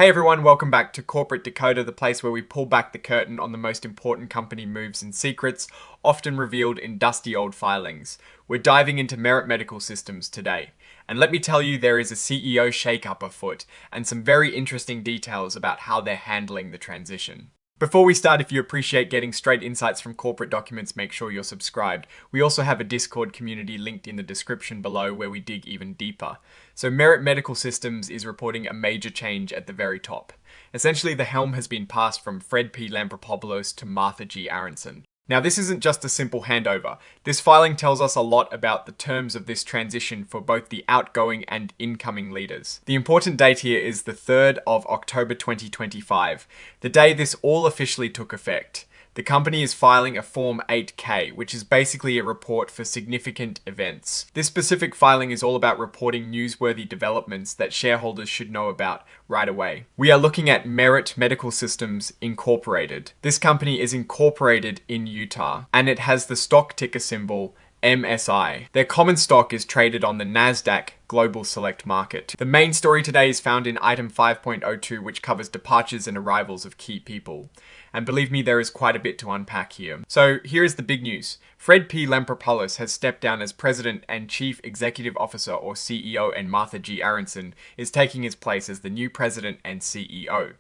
Hey everyone, welcome back to Corporate Decoder, the place where we pull back the curtain on the most important company moves and secrets, often revealed in dusty old filings. We're diving into Merit Medical Systems today. And let me tell you, there is a CEO shakeup afoot, and some very interesting details about how they're handling the transition. Before we start, if you appreciate getting straight insights from corporate documents, make sure you're subscribed. We also have a Discord community linked in the description below where we dig even deeper. So Merit Medical Systems is reporting a major change at the very top. Essentially, the helm has been passed from Fred P. Lampropoulos to Martha G. Aronson. Now, this isn't just a simple handover. This filing tells us a lot about the terms of this transition for both the outgoing and incoming leaders. The important date here is the 3rd of October 2025, the day this all officially took effect. The company is filing a Form 8K, which is basically a report for significant events. This specific filing is all about reporting newsworthy developments that shareholders should know about right away. We are looking at Merit Medical Systems Incorporated. This company is incorporated in Utah, and it has the stock ticker symbol MSI. Their common stock is traded on the NASDAQ Global Select Market. The main story today is found in item 5.02, which covers departures and arrivals of key people. And believe me, there is quite a bit to unpack here. So here is the big news. Fred P. Lampropoulos has stepped down as President and Chief Executive Officer or CEO, and Martha G. Aronson is taking his place as the new President and CEO.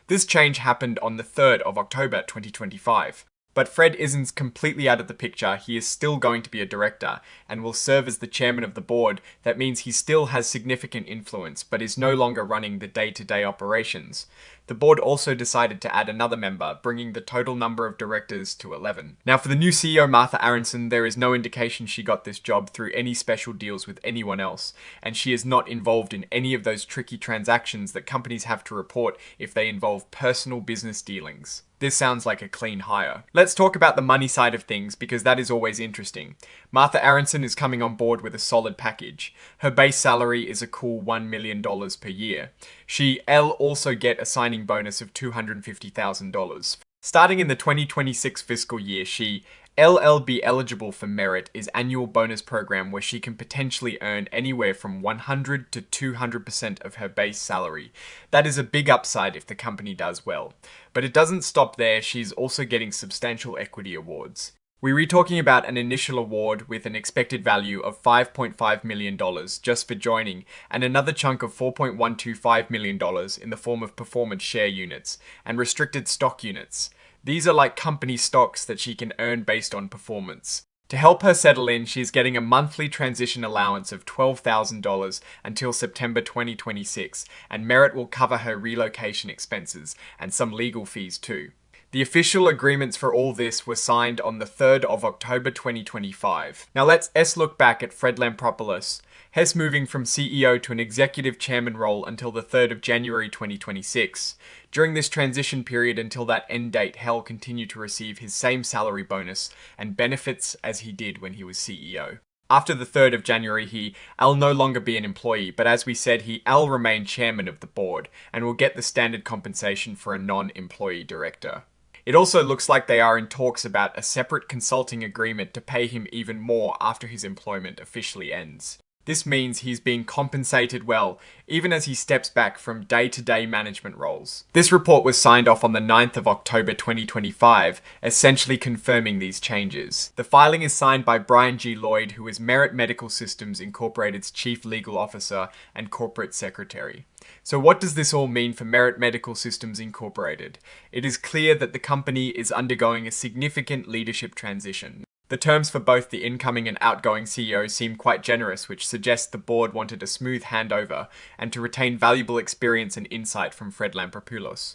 This change happened on the 3rd of October 2025. But Fred isn't completely out of the picture. He is still going to be a director and will serve as the chairman of the board. That means he still has significant influence, but is no longer running the day-to-day operations. The board also decided to add another member, bringing the total number of directors to 11. Now, for the new CEO, Martha Aronson, there is no indication she got this job through any special deals with anyone else, and she is not involved in any of those tricky transactions that companies have to report if they involve personal business dealings. This sounds like a clean hire. Let's talk about the money side of things, because that is always interesting. Martha Aronson is coming on board with a solid package. Her base salary is a cool $1 million per year. She'll also get a signing bonus of $250,000. Starting in the 2026 fiscal year, she'll be eligible for Merit, is annual bonus program where she can potentially earn anywhere from 100 to 200% of her base salary. That is a big upside if the company does well. But it doesn't stop there, she's also getting substantial equity awards. We're talking about an initial award with an expected value of $5.5 million just for joining, and another chunk of $4.125 million in the form of performance share units and restricted stock units. These are like company stocks that she can earn based on performance. To help her settle in, she's getting a monthly transition allowance of $12,000 until September 2026, and Merit will cover her relocation expenses and some legal fees too. The official agreements for all this were signed on the 3rd of October 2025. Now let's look back at Fred Lampropoulos. Hess moving from CEO to an executive chairman role until the 3rd of January 2026. During this transition period until that end date, Hell continued to receive his same salary bonus and benefits as he did when he was CEO. After the 3rd of January, he'll no longer be an employee, but as we said, he'll remain chairman of the board and will get the standard compensation for a non-employee director. It also looks like they are in talks about a separate consulting agreement to pay him even more after his employment officially ends. This means he's being compensated well, even as he steps back from day-to-day management roles. This report was signed off on the 9th of October 2025, essentially confirming these changes. The filing is signed by Brian G. Lloyd, who is Merit Medical Systems Incorporated's Chief Legal Officer and Corporate Secretary. So what does this all mean for Merit Medical Systems Incorporated? It is clear that the company is undergoing a significant leadership transition. The terms for both the incoming and outgoing CEO seem quite generous, which suggests the board wanted a smooth handover and to retain valuable experience and insight from Fred Lampropoulos.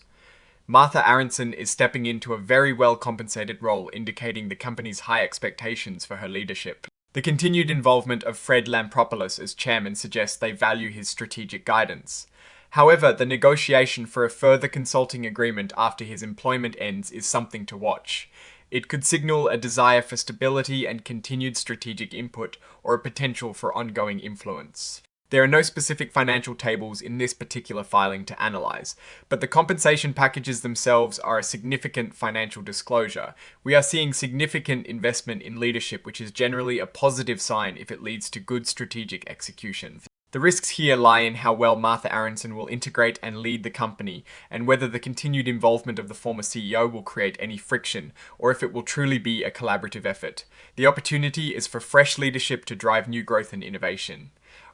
Martha Aronson is stepping into a very well-compensated role, indicating the company's high expectations for her leadership. The continued involvement of Fred Lampropoulos as chairman suggests they value his strategic guidance. However, the negotiation for a further consulting agreement after his employment ends is something to watch. It could signal a desire for stability and continued strategic input, or a potential for ongoing influence. There are no specific financial tables in this particular filing to analyze, but the compensation packages themselves are a significant financial disclosure. We are seeing significant investment in leadership, which is generally a positive sign if it leads to good strategic execution. The risks here lie in how well Martha Aronson will integrate and lead the company, and whether the continued involvement of the former CEO will create any friction, or if it will truly be a collaborative effort. The opportunity is for fresh leadership to drive new growth and innovation.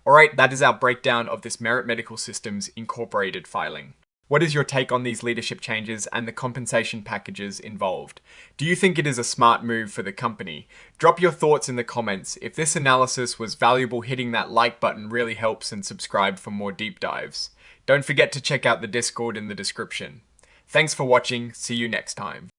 Alright, that is our breakdown of this Merit Medical Systems Incorporated filing. What is your take on these leadership changes and the compensation packages involved? Do you think it is a smart move for the company? Drop your thoughts in the comments. If this analysis was valuable, hitting that like button really helps, and subscribe for more deep dives. Don't forget to check out the Discord in the description. Thanks for watching. See you next time.